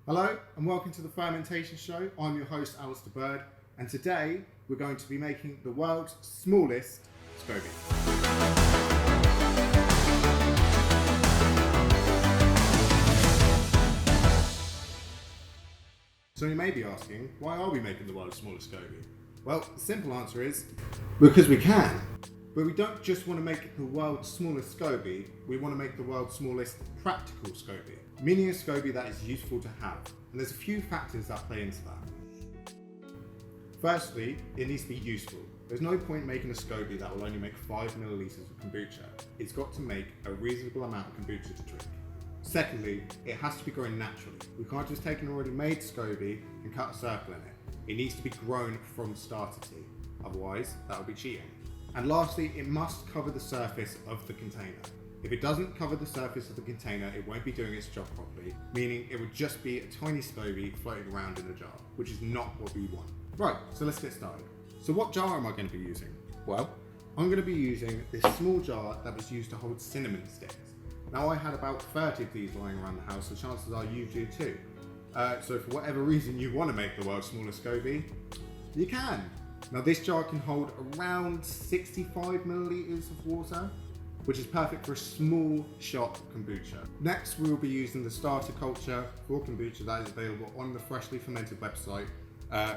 Hello and welcome to the Fermentation Show. I'm your host Alistair Bird, and today we're going to be making the world's smallest Scoby. So you may be asking, why are we making the world's smallest Scoby? Well, the simple answer is because we can. But we don't just want to make the world's smallest Scoby, we want to make the world's smallest practical Scoby, meaning a Scoby that is useful to have. And there's a few factors that play into that. Firstly, it needs to be useful. There's no point making a Scoby that will only make 5 millilitres of kombucha. It's got to make a reasonable amount of kombucha to drink. Secondly, it has to be grown naturally. We can't just take an already made Scoby and cut a circle in it. It needs to be grown from starter tea. Otherwise, that would be cheating. And lastly, it must cover the surface of the container. If it doesn't cover the surface of the container, it won't be doing its job properly, meaning it would just be a tiny Scoby floating around in a jar, which is not what we want. Right, so let's get started. So what jar am I going to be using? Well, I'm going to be using this small jar that was used to hold cinnamon sticks. Now I had about 30 of these lying around the house, so chances are you do too. So for whatever reason you want to make the world's smallest Scoby, you can. Now this jar can hold around 65 millilitres of water, which is perfect for a small shot kombucha. Next, we will be using the starter culture for kombucha that is available on the Freshly Fermented website.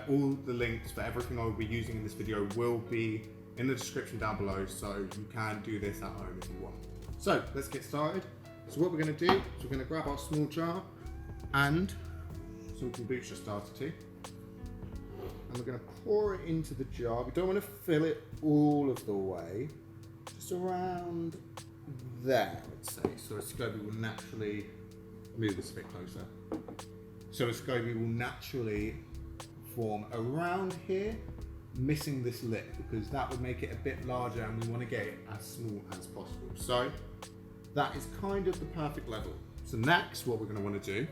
All the links for everything I will be using in this video will be in the description down below, so you can do this at home if you want. So let's get started. So what we're going to do is we're going to grab our small jar and some kombucha starter tea. And we're going to pour it into the jar. We don't want to fill it all of the way. Just around there, I'd say. So a Scoby will naturally move this a bit closer. So a Scoby will naturally form around here, missing this lip, because that would make it a bit larger and we want to get it as small as possible. So that is kind of the perfect level. So next, what we're going to want to do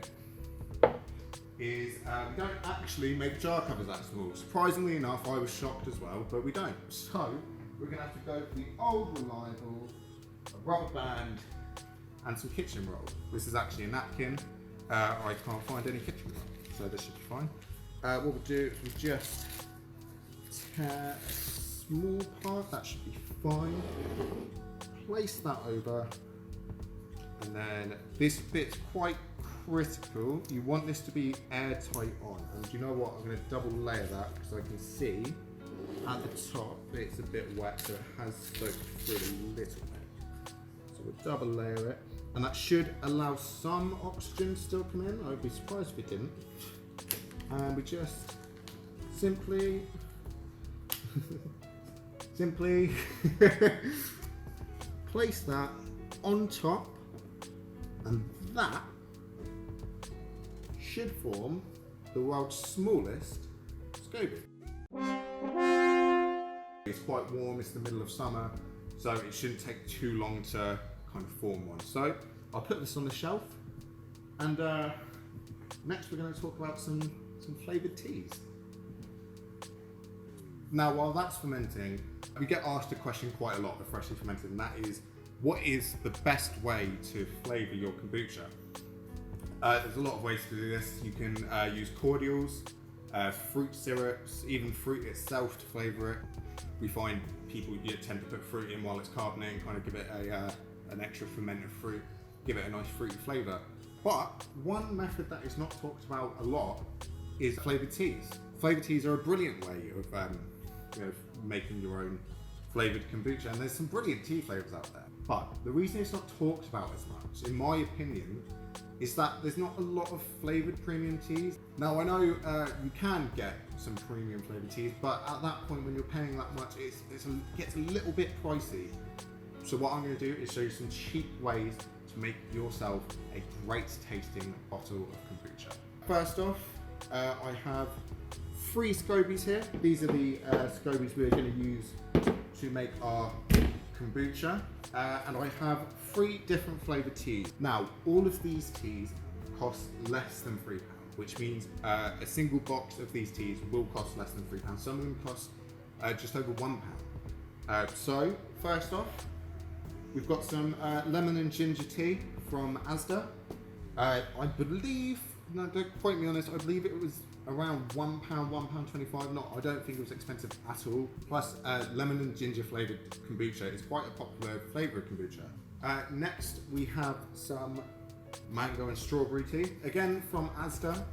is we don't actually make jar covers that small. Surprisingly enough, I was shocked as well, but we don't. So we're going to have to go for the old reliable, a rubber band, and some kitchen roll. This is actually a napkin. I can't find any kitchen roll, so this should be fine. What we'll do is we just tear a small part, that should be fine. Place that over, and then this bit's quite critical. You want this to be airtight on, and you know what? I'm going to double layer that because I can see at the top it's a bit wet, so it has soaked through a little bit. So we'll double layer it, and that should allow some oxygen to still come in. I would be surprised if it didn't. And we just simply place that on top, and that should form the world's smallest Scoby. It's quite warm, it's the middle of summer, so it shouldn't take too long to kind of form one. So I'll put this on the shelf, and next we're going to talk about some flavoured teas. Now while that's fermenting, we get asked a question quite a lot with Freshly Fermented, and that is, what is the best way to flavour your kombucha? There's a lot of ways to do this. You can use cordials, fruit syrups, even fruit itself to flavour it. We find people tend to put fruit in while it's carbonating, kind of give it an extra fermented fruit, give it a nice fruity flavour. But one method that is not talked about a lot is flavoured teas. Flavoured teas are a brilliant way of making your own flavoured kombucha, and there's some brilliant tea flavours out there. But the reason it's not talked about as much, in my opinion, is that there's not a lot of flavoured premium teas. Now I know you can get some premium flavoured teas, but at that point when you're paying that much, it gets a little bit pricey. So what I'm going to do is show you some cheap ways to make yourself a great tasting bottle of kombucha. First off, I have 3 Scobies here. These are the Scobies we're going to use to make our kombucha, and I have 3 different flavoured teas. Now, all of these teas cost less than £3, which means a single box of these teas will cost less than £3. Some of them cost just over £1. So, first off, we've got some lemon and ginger tea from Asda. I believe no, don't quote me on this. I believe it was around £1, £1.25. Not, I don't think it was expensive at all. Plus, lemon and ginger flavored kombucha is quite a popular flavour of kombucha. Next, we have some mango and strawberry tea, again from Asda,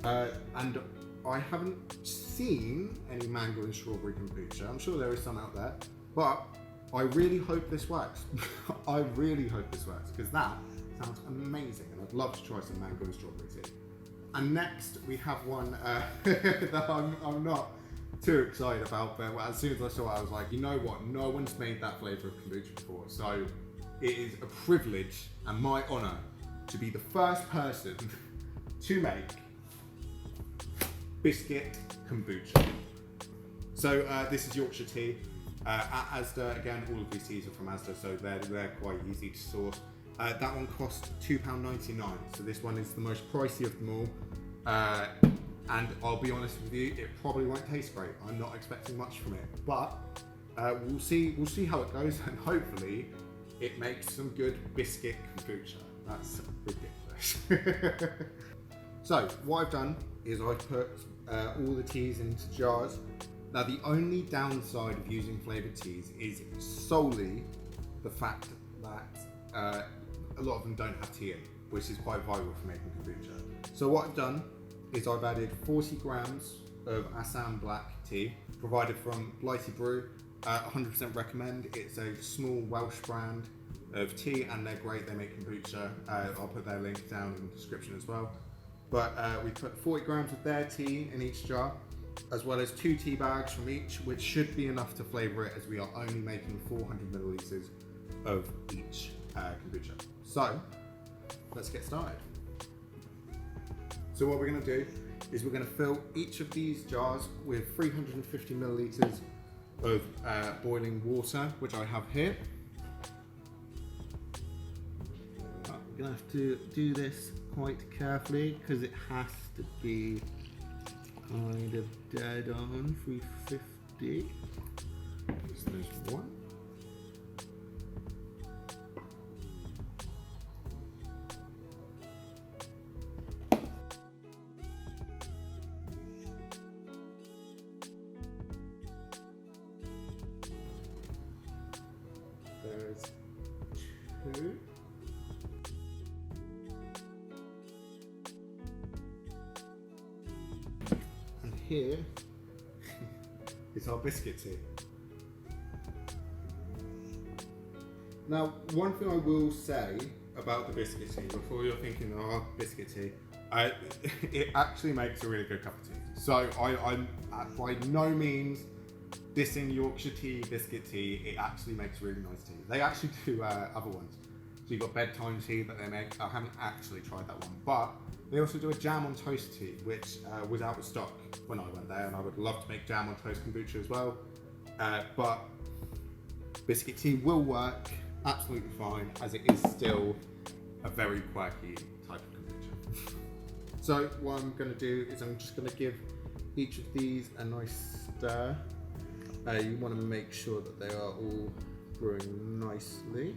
and I haven't seen any mango and strawberry kombucha. I'm sure there is some out there, but I really hope this works. I really hope this works, because that sounds amazing, and I'd love to try some mango and strawberry tea. And next we have one that I'm not too excited about, but as soon as I saw it, I was like, you know what? No one's made that flavour of kombucha before, so it is a privilege and my honour to be the first person to make biscuit kombucha. So this is Yorkshire tea. At Asda, again, all of these teas are from Asda, so they're quite easy to source. That one cost £2.99, so this one is the most pricey of them all. And I'll be honest with you, it probably won't taste great. I'm not expecting much from it, but we'll see how it goes, and hopefully it makes some good biscuit kombucha. That's ridiculous. So what I've done is I've put all the teas into jars. Now the only downside of using flavoured teas is solely the fact that a lot of them don't have tea in, which is quite vital for making kombucha. So what I've done is I've added 40 grams of Assam black tea, provided from Blighty Brew. 100% recommend. It's a small Welsh brand of tea, and they're great. They make kombucha. I'll put their link down in the description as well. But we put 40 grams of their tea in each jar, as well as 2 tea bags from each, which should be enough to flavour it, as we are only making 400 millilitres of each kombucha. So let's get started. So what we're going to do is we're going to fill each of these jars with 350 millilitres of boiling water, which I have here. We're going to have to do this quite carefully because it has to be kind of dead on 350. So there's one. There's 2. And here is our biscuit tea. Now, one thing I will say about the biscuit tea, before you're thinking, oh, biscuit tea, it actually makes a really good cup of tea. So I'm by no means dissing Yorkshire tea, biscuit tea. It actually makes really nice tea. They actually do other ones. So you've got bedtime tea that they make. I haven't actually tried that one, but they also do a jam on toast tea, which was out of stock when I went there, and I would love to make jam on toast kombucha as well. But biscuit tea will work absolutely fine, as it is still a very quirky type of kombucha. So what I'm going to do is I'm just going to give each of these a nice stir. You want to make sure that they are all brewing nicely.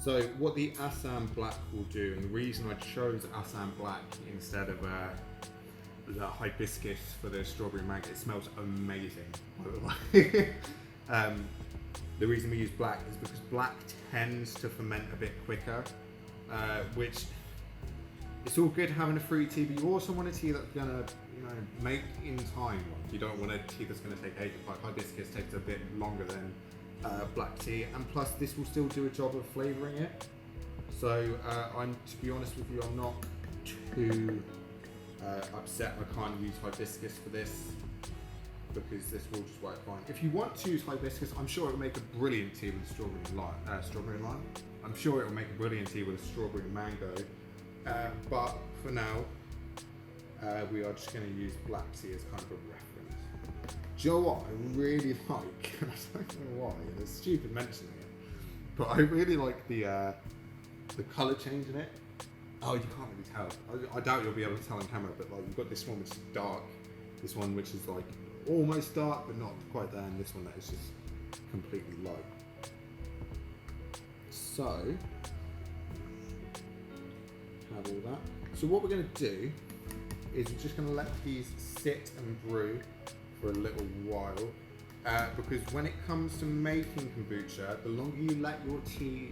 So what the Assam Black will do, and the reason I chose Assam Black instead of the hibiscus for the strawberry mango, it smells amazing, by the way. The reason we use black is because black tends to ferment a bit quicker, which it's all good having a fruit tea, but you also want a tea that's gonna, make in time. You don't want a tea that's gonna take ages. Like hibiscus takes a bit longer than black tea, and plus this will still do a job of flavouring it. So to be honest with you, I'm not too upset I can't use hibiscus for this, because this will just work fine. If you want to use hibiscus, I'm sure it will make a brilliant tea with strawberry and lime. I'm sure it will make a brilliant tea with a strawberry and mango. But for now, we are just going to use black tea as kind of a reference. Do you know what I really like? I don't know why, it's stupid mentioning it, but I really like the colour change in it. Oh, you can't really tell. I doubt you'll be able to tell on camera, but like you've got this one which is dark, this one which is like almost dark but not quite there, and this one that is just completely light. So have all that. So what we're going to do is we're just going to let these sit and brew for a little while. Because when it comes to making kombucha, the longer you let your tea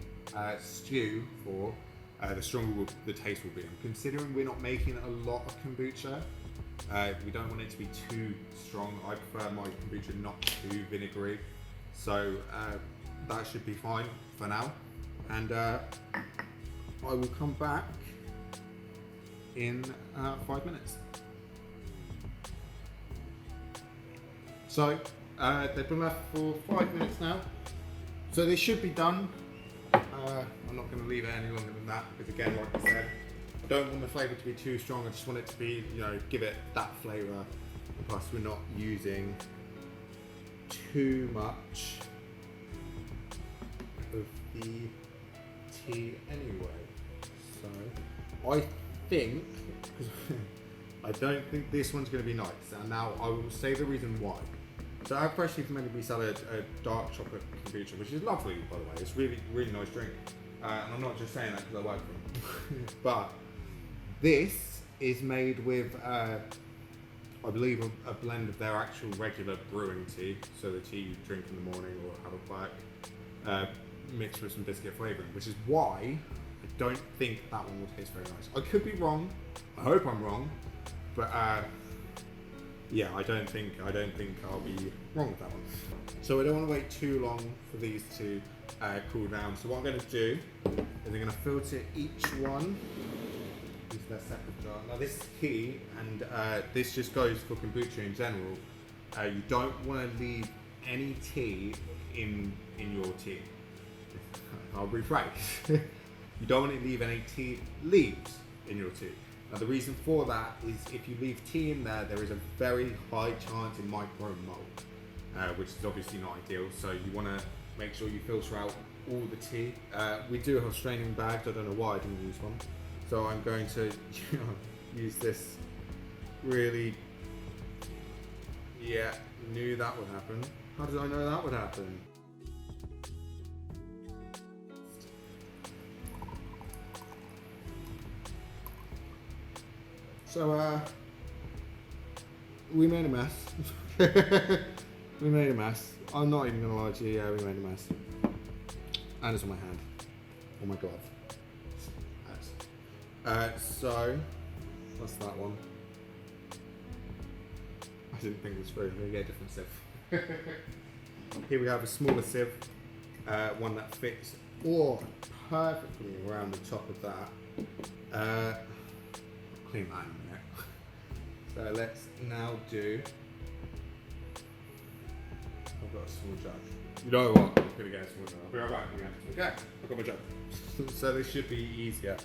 stew for, the stronger the taste will be. And considering we're not making a lot of kombucha, we don't want it to be too strong. I prefer my kombucha not too vinegary. So that should be fine for now. And I will come back in 5 minutes. So they've been left for 5 minutes now. So they should be done. I'm not going to leave it any longer than that because, again, like I said, I don't want the flavour to be too strong. I just want it to be, give it that flavour. Plus, we're not using too much of the tea anyway. So I think, I don't think this one's going to be nice. And now I will say the reason why. So at Freshly Fermented we sell a dark chocolate kombucha, which is lovely, by the way. It's really, really nice drink. And I'm not just saying that because I work for them. But this is made with, I believe, a blend of their actual regular brewing tea. So the tea you drink in the morning or have a black, mixed with some biscuit flavouring, which is why I don't think that one will taste very nice. I could be wrong. I hope I'm wrong. But yeah, I don't think I'll be wrong with that one. So I don't want to wait too long for these to cool down. So what I'm going to do is I'm going to filter each one into their separate jar. Now this is key, and this just goes for kombucha in general. You don't want to leave any tea in your tea. I'll rephrase. You don't want to leave any tea leaves in your tea. Now the reason for that is if you leave tea in there, there is a very high chance of micro mold, which is obviously not ideal. So you want to make sure you filter out all the tea. We do have straining bags. I don't know why I didn't use one. So I'm going to use this really, yeah, knew that would happen. How did I know that would happen? So, we made a mess. We made a mess. I'm not even gonna lie to you, yeah, we made a mess. And it's on my hand. On my glove. So, what's that one? I didn't think it was very good. Yeah, different sieve. Here we have a smaller sieve, one that fits perfectly around the top of that. Clean that in a minute. So let's now do. I've got a small jug. You know what? I'm gonna get a small jug. I'll be right back again. Okay, I've got my jug. So this should be easier.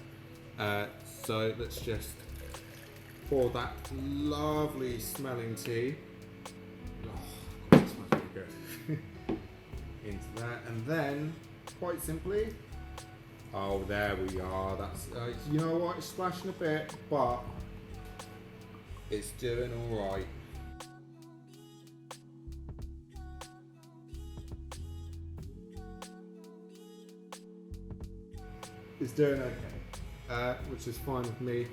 So let's just pour that lovely smelling tea. Oh, it smells really good. Into that, and then quite simply. Oh, there we are. That's you know what? It's splashing a bit, but it's doing all right. It's doing okay, which is fine with me.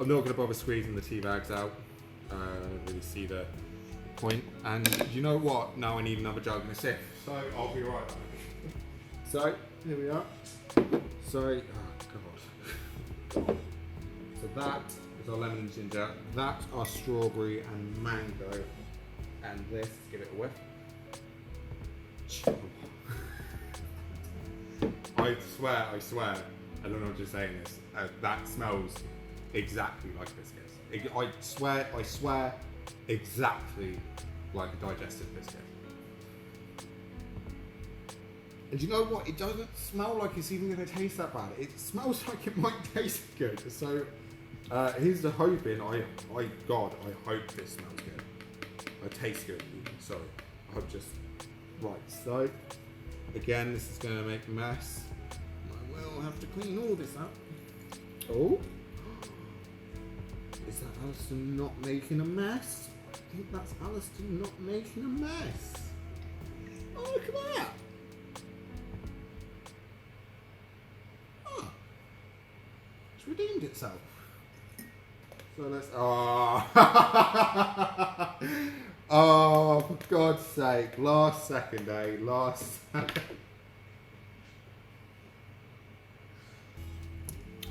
I'm not going to bother squeezing the tea bags out. I don't really see the point. And you know what? Now I need another jug and a sieve. So I'll be right back. So here we are. So, oh god. So that is our lemon and ginger. That's our strawberry and mango. And this, let's give it a whiff. I swear, I don't know what you're saying this. That smells exactly like biscuits. I swear, exactly like a digestive biscuit. And you know what? It doesn't smell like it's even going to taste that bad. It smells like it might taste good. So here's the hoping. I hope this smells good. It tastes good. Sorry. I hope just right. So again, this is going to make a mess. I will have to clean all this up. Oh, is that Alison not making a mess? I think that's Alison not making a mess. Oh, look at that. redeemed itself. So let's. Oh, oh, for God's sake! Last second, last second.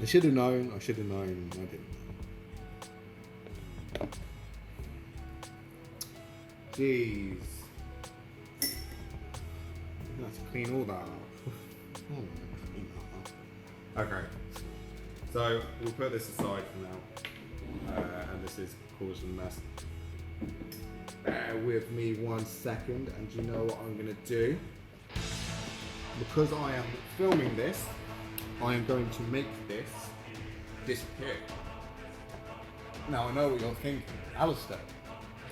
I should have known. I should have known. I didn't. Jeez. I have to clean all that up. Okay. So we'll put this aside for now. And this is causing a mess. Bear with me 1 second, and you know what I'm going to do? Because I am filming this, I am going to make this disappear. Now I know what you're thinking, Alistair.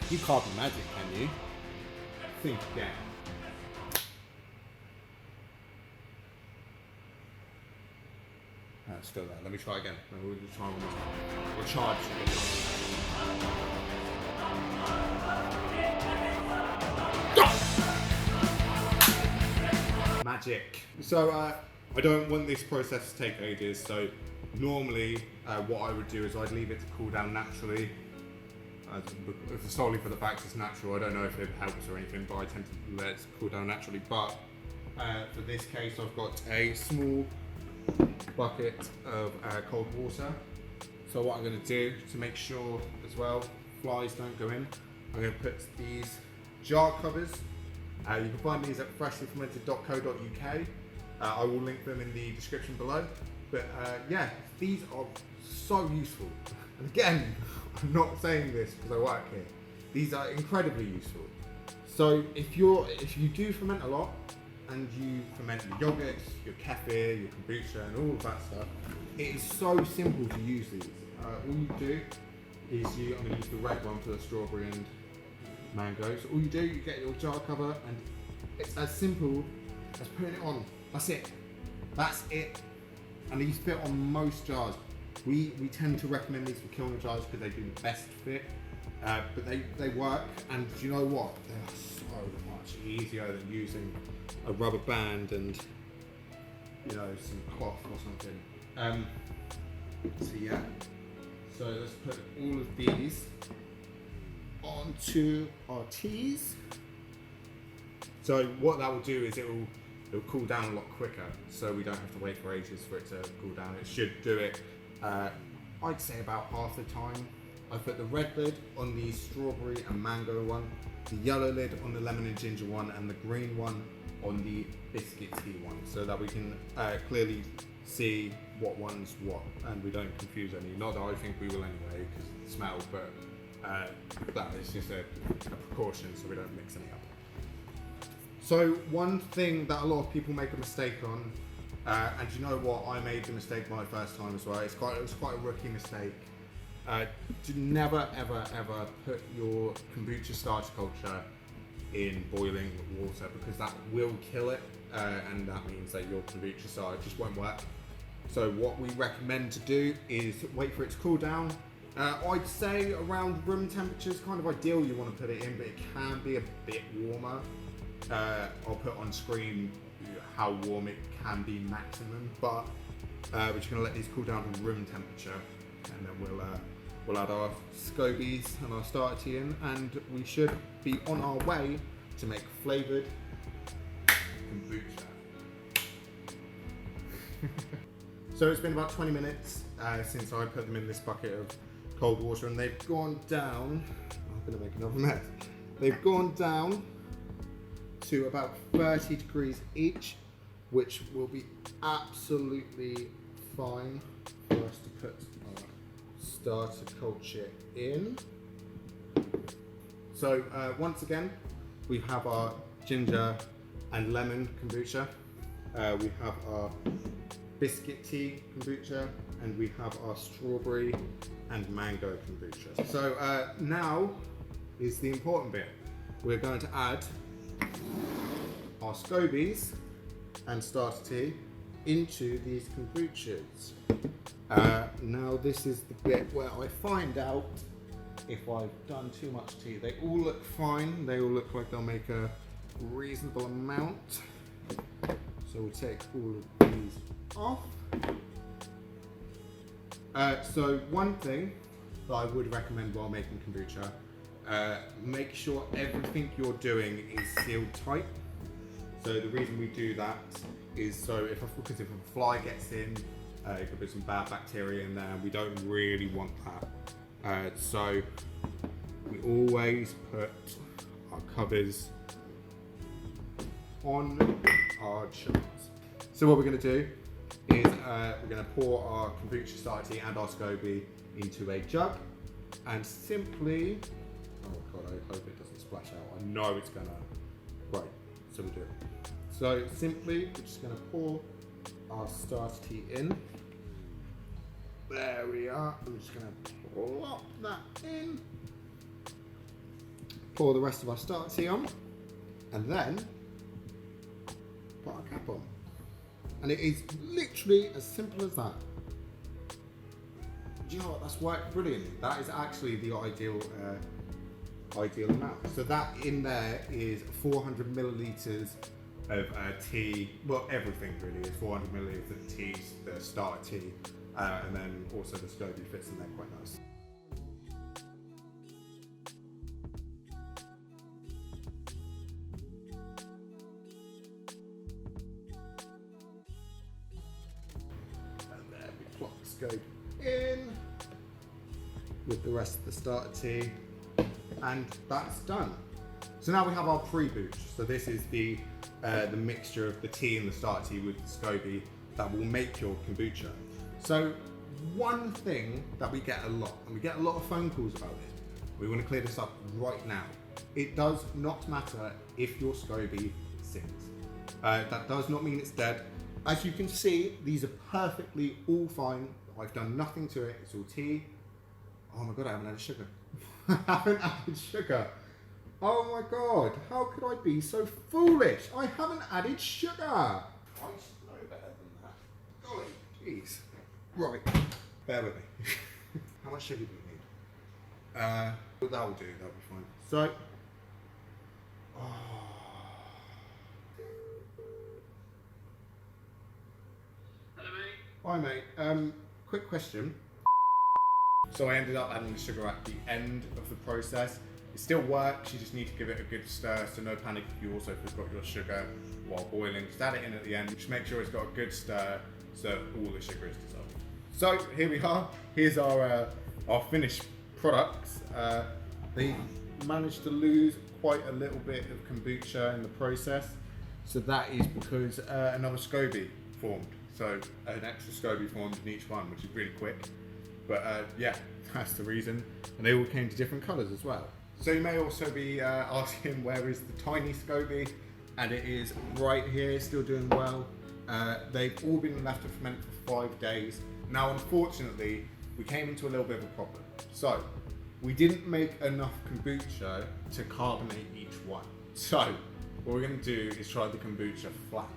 You can't be magic, can you? Think again. Still there. Let me try again. We'll try one more. We'll charge. Magic. So I don't want this process to take ages. So normally, what I would do is I'd leave it to cool down naturally. Solely for the fact it's natural. I don't know if it helps or anything, but I tend to let it cool down naturally. But for this case, I've got a small bucket of cold water. So what I'm going to do to make sure as well flies don't go in, I'm going to put these jar covers. You can find these at freshlyfermented.co.uk. I will link them in the description below. But yeah, these are so useful. And again, I'm not saying this because I work here. These are incredibly useful. So if you do ferment a lot, and you ferment your yogurt, your kefir, your kombucha, and all of that stuff, it is so simple to use these. All you do is I'm going to use the red one for the strawberry and mango. So all you do, you get your jar cover, and it's as simple as putting it on. That's it. That's it. And these fit on most jars. We tend to recommend these for kiln jars because they do the best fit, but they work. And do you know what? They are so much easier than using a rubber band and some cloth or something. So yeah, so let's put all of these onto our teas. So what that will do is it'll cool down a lot quicker, so we don't have to wait for ages for it to cool down. It should do it, I'd say about half the time. I put the red lid on the strawberry and mango one, the yellow lid on the lemon and ginger one, and the green one on the biscuit tea one, so that we can clearly see what one's what and we don't confuse any. Not that I think we will anyway because of the smell, but that is just a precaution so we don't mix any up. So one thing that a lot of people make a mistake on, and you know what, I made the mistake my first time as well. It was quite a rookie mistake. Do never ever put your kombucha starch culture in boiling water, because that will kill it, and that means that your kombucha starch just won't work. So what we recommend to do is wait for it to cool down. I'd say around room temperature is kind of ideal. You want to put it in, but it can be a bit warmer. I'll put on screen how warm it can be maximum, but we're just going to let these cool down to room temperature, and then we'll add our Scobies and our starter tea in, and we should be on our way to make flavoured kombucha. So it's been about 20 minutes since I put them in this bucket of cold water, and they've gone down, I'm going to make another mess, they've gone down to about 30 degrees each, which will be absolutely fine for us to put our starter culture in. So once again, we have our ginger and lemon kombucha, we have our biscuit tea kombucha, and we have our strawberry and mango kombucha. So now is the important bit. We're going to add our Scobies and starter tea into these kombuchas. Now this is the bit where I find out if I've done too much tea. They all look fine. They all look like they'll make a reasonable amount. So we'll take all of these off. So one thing that I would recommend while making kombucha, make sure everything you're doing is sealed tight. So the reason we do that is because if a fly gets in, it could put some bad bacteria in there, and we don't really want that. So we always put our covers on our jugs. So what we're going to do is we're going to pour our kombucha starter tea and our Scoby into a jug, and simply, oh god, I hope it doesn't splash out. I know it's gonna. Right, so we do it. So simply, we're just going to pour our starter tea in. There we are. I'm just going to plop that in. Pour the rest of our starter tea on, and then put our cap on. And it is literally as simple as that. Do you know what? That's worked brilliantly. That is actually the ideal amount. So that in there is 400 milliliters of tea. Well, everything really is 400 milliliters of tea, the starter tea, and then also the Scoby fits in there quite nice. Plop the Scoby in with the rest of the starter tea, and that's done. So now we have our pre-booch. So this is the mixture of the tea and the starter tea with the Scoby that will make your kombucha. So one thing that we get a lot, and we get a lot of phone calls about this, we want to clear this up right now. It does not matter if your Scoby sings. That does not mean it's dead. As you can see, these are perfectly all fine. I've done nothing to it, it's all tea. Oh my god, I haven't added sugar. I haven't added sugar. Oh my god, how could I be so foolish? I haven't added sugar. I should know better than that. Golly, jeez. Right, bear with me. How much sugar do you need? That'll do, that'll be fine. So, hi mate, quick question. So I ended up adding the sugar at the end of the process. It still works, you just need to give it a good stir, so no panic if you also forgot your sugar while boiling. Just add it in at the end, just make sure it's got a good stir so all the sugar is dissolved. So here we are, here's our finished products. They managed to lose quite a little bit of kombucha in the process, so that is because another Scoby formed. So an extra Scoby formed in each one, which is really quick. But yeah, that's the reason. And they all came to different colours as well. So you may also be asking where is the tiny Scoby, and it is right here, still doing well. They've all been left to ferment for 5 days. Now unfortunately, we came into a little bit of a problem. So, we didn't make enough kombucha to carbonate each one. So, what we're going to do is try the kombucha flat.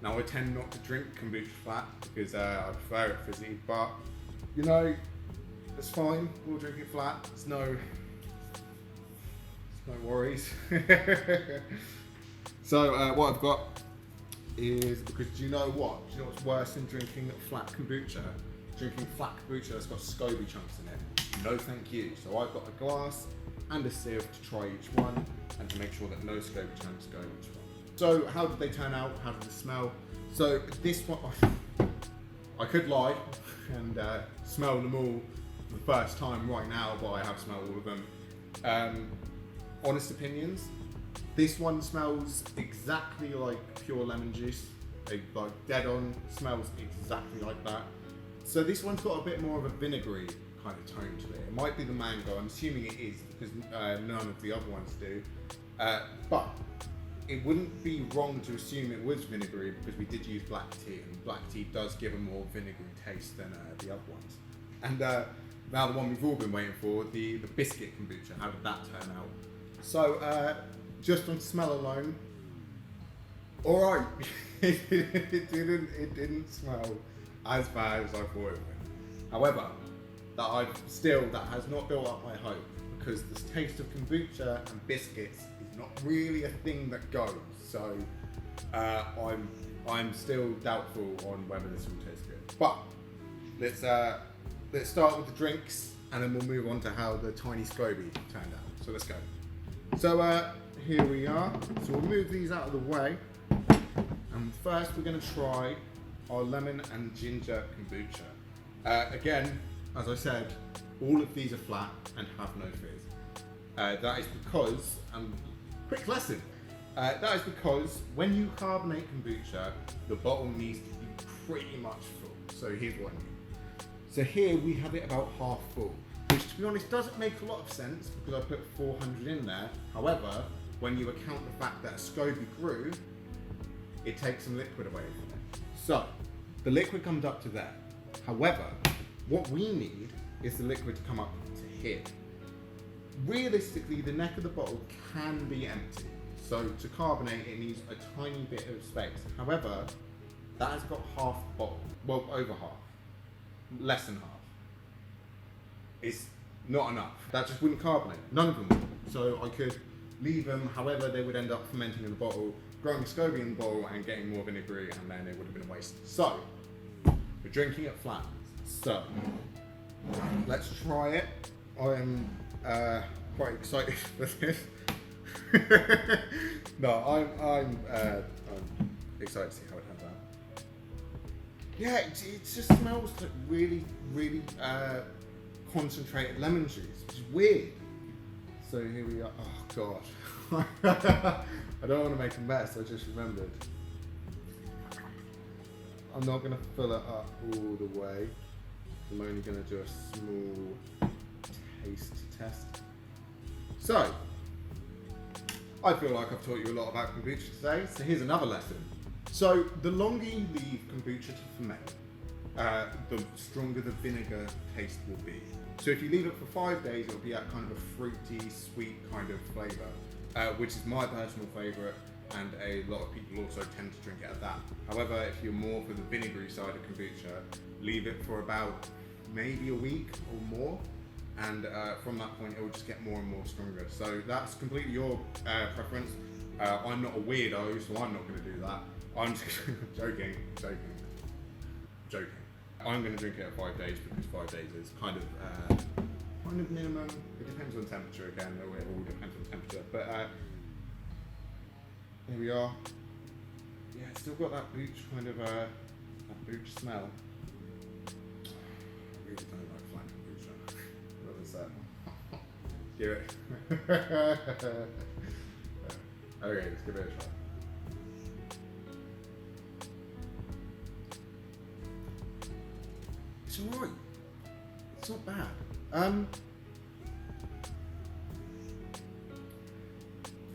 Now I tend not to drink kombucha flat because I prefer it fizzy, but you know, it's fine, we'll drink it flat, it's no worries. So what I've got is, because do you know what's worse than drinking flat kombucha? Drinking flat kombucha that's got Scoby chunks in it. No thank you. So I've got a glass and a sieve to try each one and to make sure that no Scoby chunks go in each one. So how did they turn out? How did they smell? So this one, I could lie and smell them all for the first time right now, but I have smelled all of them. Honest opinions, this one smells exactly like pure lemon juice. Like dead on, smells exactly like that. So this one's got a bit more of a vinegary kind of tone to it. It might be the mango, I'm assuming it is because none of the other ones do. But it wouldn't be wrong to assume it was vinegary because we did use black tea, and black tea does give a more vinegary taste than the other ones. And now the one we've all been waiting for, the biscuit kombucha, how did that turn out? So just on smell alone, alright, it didn't smell as bad as I thought it would. However, that has not built up my hope, because the taste of kombucha and biscuits is not really a thing that goes. So I'm still doubtful on whether this will taste good. But let's let's start with the drinks and then we'll move on to how the tiny Scoby turned out. So let's go. So here we are. So we'll move these out of the way. And first we're going to try our lemon and ginger kombucha. Again, as I said, all of these are flat and have no fizz. That is because, quick lesson, that is because when you carbonate kombucha, the bottle needs to be pretty much full. So here's what I mean. So here we have it about half full, which to be honest doesn't make a lot of sense because I put 400 in there. However, when you account the fact that a Scoby brew, it takes some liquid away from it. So the liquid comes up to there. However, what we need is the liquid to come up to here. Realistically, the neck of the bottle can be empty. So to carbonate, it needs a tiny bit of space. However, that has got half the bottle, well, over half, less than half. It's not enough. That just wouldn't carbonate. None of them would. So I could leave them, however, they would end up fermenting in the bottle, growing Scoby in the bottle and getting more vinegary, and then it would have been a waste. So, we're drinking it flat. So, let's try it. I am quite excited for this. No, I'm excited to see how it turns out. Yeah, it just smells like really, really concentrated lemon juice, which is weird. So here we are. Oh god, I don't want to make a mess. I just remembered. I'm not going to fill it up all the way. I'm only going to do a small taste test. So, I feel like I've taught you a lot about kombucha today, so here's another lesson. So, the longer you leave kombucha to ferment, the stronger the vinegar taste will be. So if you leave it for 5 days, it'll be that kind of a fruity, sweet kind of flavour, which is my personal favourite, and a lot of people also tend to drink it at that. However, if you're more for the vinegary side of kombucha, leave it for about maybe a week or more, and from that point it will just get more and more stronger. So that's completely your preference. I'm not a weirdo, so I'm not going to do that. I'm just joking. I'm going to drink it at 5 days because 5 days is kind of minimum. It depends on temperature again. It all depends on temperature. But here we are. Yeah, it's still got that booch kind of that booch smell. I really don't like flat kombucha. What is that? Give it. Okay, let's give it a try. It's alright. It's not bad.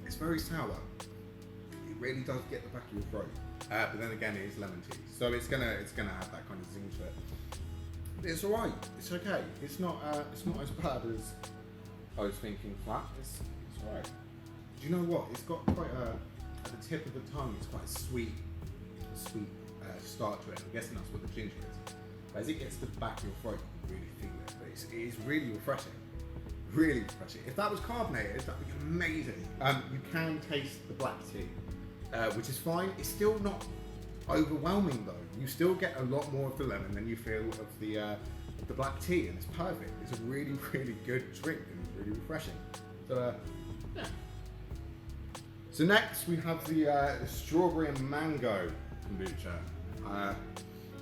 It's very sour. It really does get the back of your throat. But then again, it is lemon tea, so it's gonna have that kind of zing to it. It's alright. It's okay. It's not as bad as I was thinking. Flat. It's alright. Do you know what? It's got quite at the tip of the tongue. It's quite a sweet start to it. I'm guessing that's what the ginger is. As it gets to the back of your throat, you really feel it. But it is really refreshing. Really refreshing. If that was carbonated, that would be amazing. You can taste the black tea, which is fine. It's still not overwhelming though. You still get a lot more of the lemon than you feel of the black tea, and it's perfect. It's a really, really good drink and it's really refreshing. So, yeah. So next we have the strawberry and mango kombucha.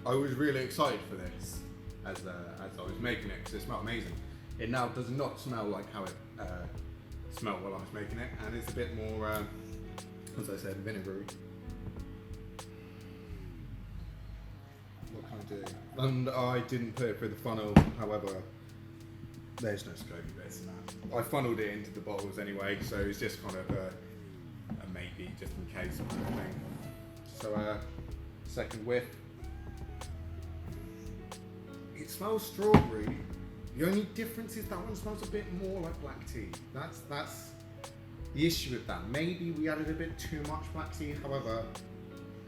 I was really excited for this as I was making it because it smelled amazing. It now does not smell like how it smelled while I was making it, and it's a bit more, as I said, vinegary. What can I do? And I didn't put it through the funnel, however, there's no Scoby bits in that. I funneled it into the bottles anyway, so it's just kind of a maybe, just in case kind of thing. So, second whiff. It smells strawberry. The only difference is that one smells a bit more like black tea. That's the issue with that. Maybe we added a bit too much black tea. However,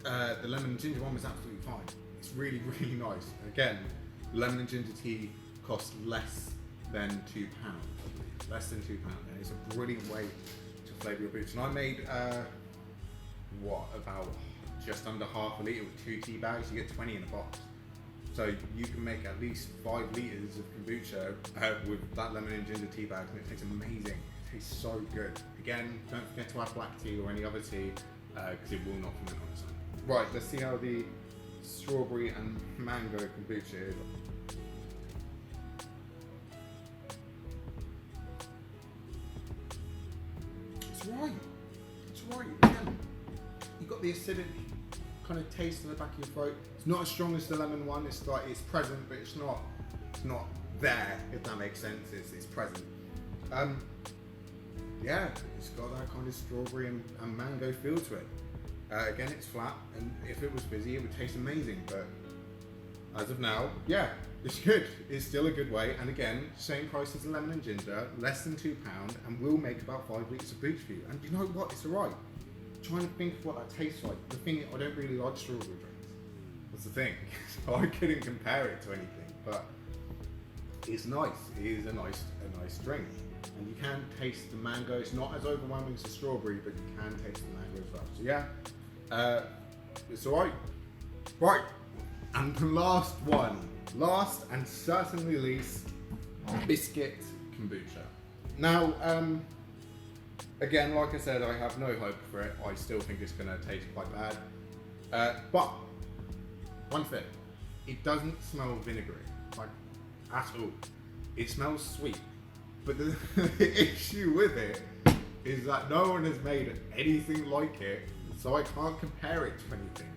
the lemon and ginger one was absolutely fine. It's really, really nice. Again, lemon and ginger tea costs less than £2, I believe. Less than £2. And it's a brilliant way to flavour your boots. And I made about just under half a litre with 2 tea bags. You get 20 in a box. So you can make at least 5 litres of kombucha with that lemon and ginger tea bag, and it tastes amazing. It tastes so good. Again, don't forget to add black tea or any other tea, because it will not ferment on its own. Right, let's see how the strawberry and mango kombucha is. It's right. It's right. Again, you've got the acidic kind of taste in the back of your throat. It's not as strong as the lemon one. It's like it's present, but it's not there. If that makes sense, it's present. Yeah, it's got that kind of strawberry and mango feel to it. Again, it's flat, and if it was fizzy, it would taste amazing. But as of now, yeah, it's good. It's still a good way. And again, same price as the lemon and ginger, less than £2, and will make about 5 litres of booze for you. And you know what? It's alright. Trying to think of what that tastes like. The thing, I don't really like strawberry drinks. That's the thing. So I couldn't compare it to anything, but it's nice. It is a nice drink. And you can taste the mango. It's not as overwhelming as the strawberry, but you can taste the mango as well. So yeah, it's alright. Right, and the last one, last and certainly least, biscuit kombucha. Now, again, like I said, I have no hope for it. I still think it's going to taste quite bad. But one thing, it doesn't smell vinegary, like at all. It smells sweet. But the issue with it is that no one has made anything like it, so I can't compare it to anything.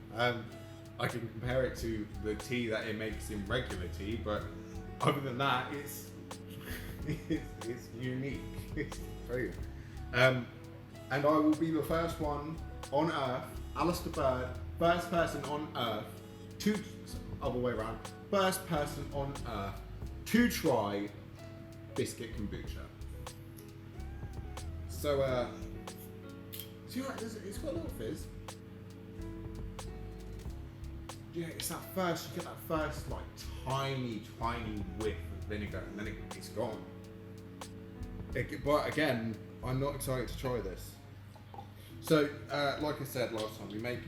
I can compare it to the tea that it makes in regular tea, but other than that, it's unique. It's very good. And I will be the first one on Earth, Alistair Bird, first person on Earth, other way around, first person on Earth to try biscuit kombucha. So, see what it's got a little fizz. Yeah, it's that first, you get that first like tiny whiff of vinegar, and then it's gone. But again, I'm not excited to try this. So, like I said last time, we make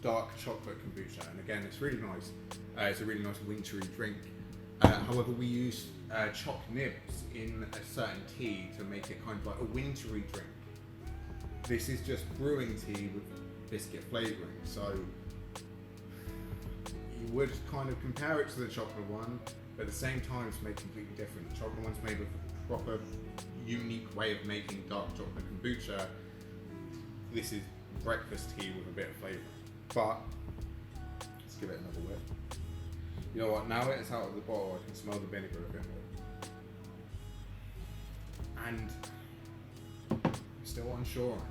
dark chocolate kombucha, and again, it's really nice. It's a really nice wintry drink. However, we use choc nibs in a certain tea to make it kind of like a wintry drink. This is just brewing tea with biscuit flavouring, so you would kind of compare it to the chocolate one, but at the same time it's made completely different. The chocolate one's made with a proper, unique way of making dark chocolate kombucha. This is breakfast tea with a bit of flavour. But let's give it another whiff. You know what, now it's out of the bottle, I can smell the vinegar a bit more. And I'm still unsure.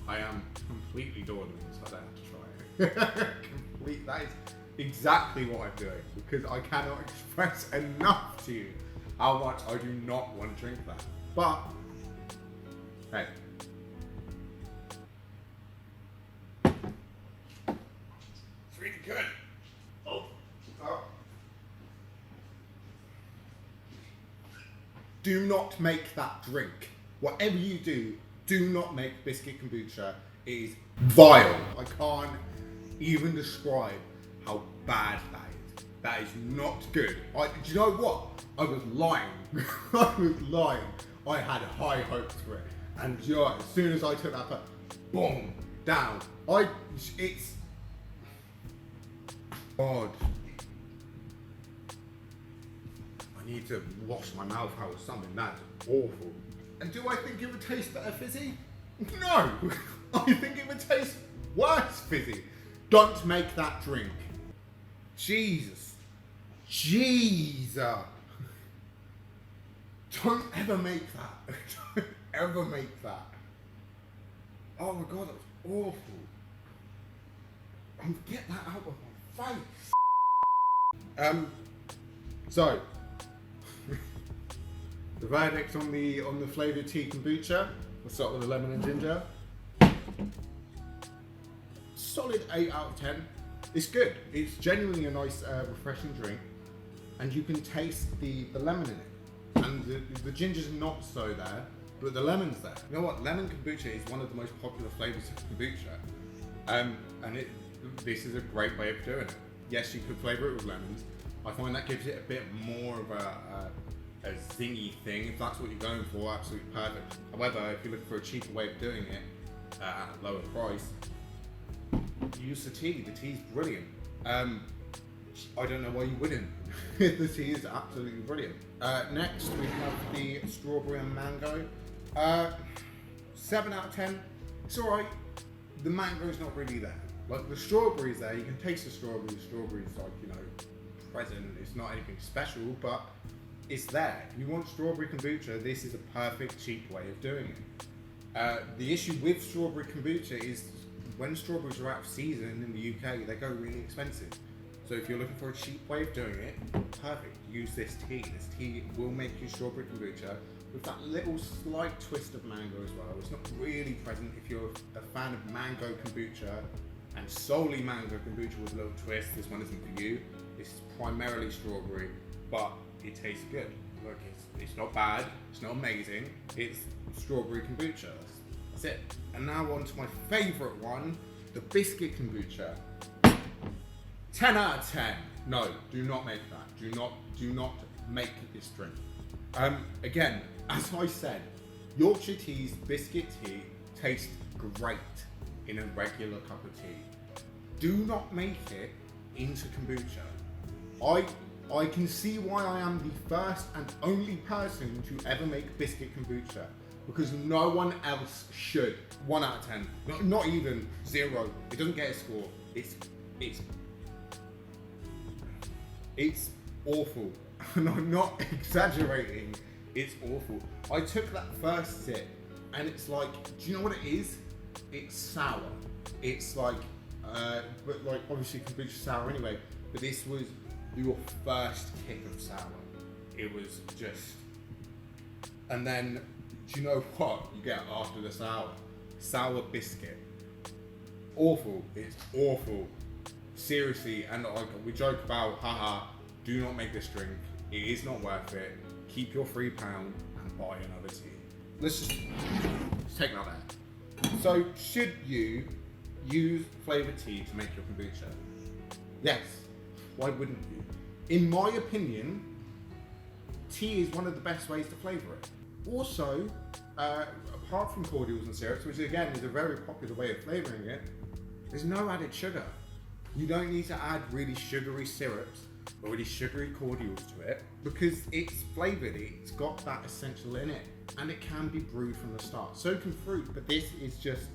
I am completely dawdling, so I have to try it. That is exactly what I'm doing, because I cannot express enough to you how much I do not want to drink that. But, hey. It's really good. Do not make that drink. Whatever you do, do not make biscuit kombucha. It is vile. I can't even describe how bad that is. That is not good. Do you know what? I was lying. I was lying. I had high hopes for it. And you know, as soon as I took that, boom, down. It's, God. I need to wash my mouth out with something. That's awful. And do I think it would taste better fizzy? No! I think it would taste worse fizzy. Don't make that drink. Jesus. Don't ever make that. Don't ever make that. Oh my God, that was awful. Get that out of my face. So, the verdict on the flavoured tea kombucha. Let's start with the lemon and ginger. Solid 8 out of 10. It's good. It's genuinely a nice, refreshing drink, and you can taste the lemon in it. And the ginger's not so there, but the lemon's there. You know what? Lemon kombucha is one of the most popular flavours of kombucha, and this is a great way of doing it. Yes, you could flavour it with lemons. I find that gives it a bit more of a zingy thing. If that's what you're going for, absolutely perfect. However, if you're looking for a cheaper way of doing it at a lower price, use the tea. The tea's brilliant. I don't know why you wouldn't. The tea is absolutely brilliant. Next, we have the strawberry and mango. 7 out of 10. It's alright. The mango's not really there. Like the strawberry's there, you can taste the strawberry. The strawberry's like, you know, present. It's not anything special, but it's there. If you want strawberry kombucha, this is a perfect, cheap way of doing it. The issue with strawberry kombucha is when strawberries are out of season in the UK, they go really expensive. So if you're looking for a cheap way of doing it, perfect. Use this tea. This tea will make you strawberry kombucha with that little slight twist of mango as well. It's not really present if you're a fan of mango kombucha and solely mango kombucha with a little twist. This one isn't for you. This is primarily strawberry, but it tastes good. Look, it's not bad. It's not amazing. It's strawberry kombucha. That's it. And now on to my favourite one, the biscuit kombucha. 10 out of 10. No, do not make that. Do not make this drink. Again, as I said, Yorkshire tea's biscuit tea tastes great in a regular cup of tea. Do not make it into kombucha. I can see why I am the first and only person to ever make biscuit kombucha, because no one else should. 1 out of 10. Not even 0. It doesn't get a score. It's awful. And I'm not exaggerating. It's awful. I took that first sip and it's like, do you know what it is? It's sour. It's like, but like obviously kombucha sour anyway, but this was your first kick of sour. It was just, and then, do you know what you get after the sour? Sour biscuit. Awful. It's awful. Seriously, and like we joke about, haha, do not make this drink. It is not worth it. Keep your £3 and buy another tea. Let's take that out. So, should you use flavoured tea to make your kombucha? Yes. Why wouldn't you? In my opinion, tea is one of the best ways to flavour it. Also, apart from cordials and syrups, which again is a very popular way of flavouring it, there's no added sugar. You don't need to add really sugary syrups or really sugary cordials to it because it's flavoured, it's got that essential in it, and it can be brewed from the start. So can fruit, but this is just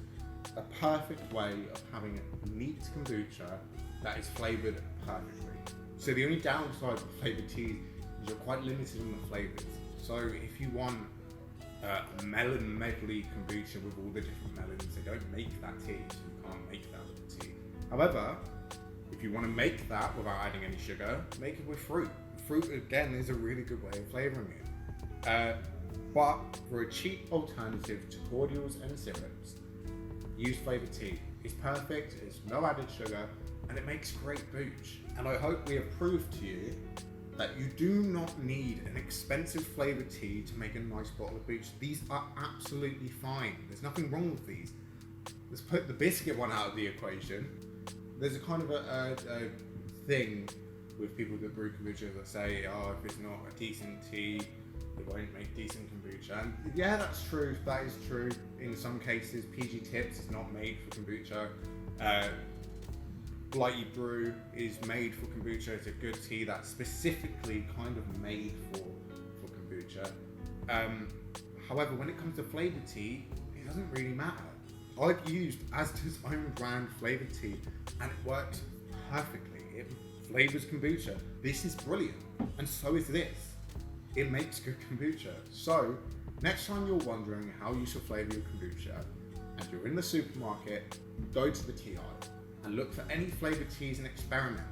a perfect way of having a neat kombucha that is flavoured perfectly. So the only downside of flavoured teas is you're quite limited on the flavours. So if you want a melon medley kombucha with all the different melons, they don't make that tea, so you can't make that with the tea. However, if you want to make that without adding any sugar, make it with fruit. Fruit, again, is a really good way of flavouring it. But for a cheap alternative to cordials and syrups, use flavoured tea. It's perfect, it's no added sugar, and it makes great booch. And I hope we have proved to you that you do not need an expensive flavoured tea to make a nice bottle of booch. These are absolutely fine. There's nothing wrong with these. Let's put the biscuit one out of the equation. There's a kind of a thing with people that brew kombucha that say, oh, if it's not a decent tea, it won't make decent kombucha. And yeah, that's true. That is true. In some cases, PG Tips is not made for kombucha. Blighty Brew is made for kombucha. It's a good tea that's specifically kind of made for kombucha. However, when it comes to flavoured tea, it doesn't really matter. I've used Asda's own brand flavoured tea and it works perfectly. It flavours kombucha. This is brilliant. And so is this. It makes good kombucha. So, next time you're wondering how you should flavour your kombucha and you're in the supermarket, go to the tea aisle and look for any flavoured teas and experiment.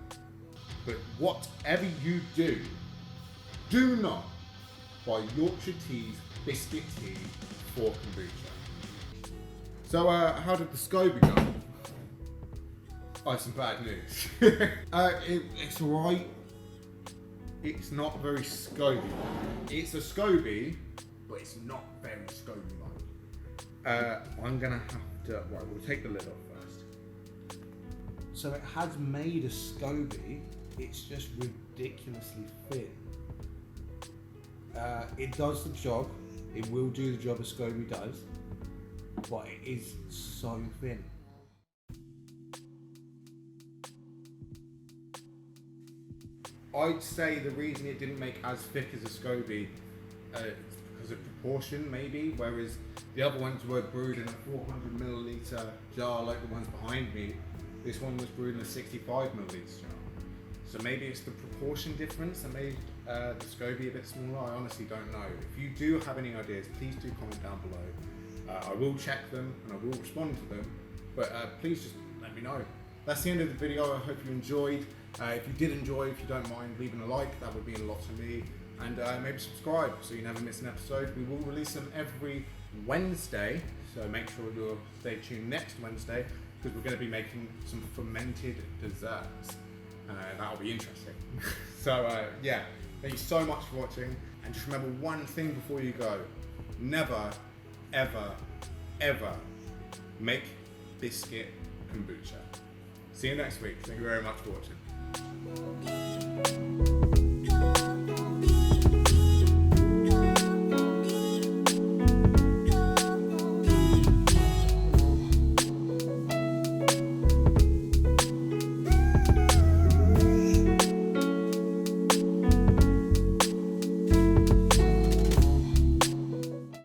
But whatever you do, do not buy Yorkshire Tea's biscuit tea for kombucha. So, how did the Scoby go? Oh, some bad news. It's alright. It's not very Scoby-like. It's a Scoby, but it's not very Scoby-like. I'm gonna have to, right, we'll take the lid off first. So it has made a Scoby, it's just ridiculously thin. It does the job, it will do the job a Scoby does, but it is so thin. I'd say the reason it didn't make as thick as a Scoby is because of proportion, maybe, whereas the other ones were brewed in a 400 milliliter jar like the ones behind me. This one was brewed in a 65 milliliter jar. So maybe it's the proportion difference that made the Scoby a bit smaller. I honestly don't know. If you do have any ideas, please do comment down below. I will check them and I will respond to them, but please just let me know. That's the end of the video. I hope you enjoyed. If you did enjoy, if you don't mind leaving a like, that would mean a lot to me. And maybe subscribe so you never miss an episode. We will release them every Wednesday, so make sure you'll stay tuned next Wednesday because we're going to be making some fermented desserts. That'll be interesting. So yeah, thank you so much for watching, and just remember one thing before you go: never, ever, ever make biscuit kombucha. See you next week. Thank you very much for watching.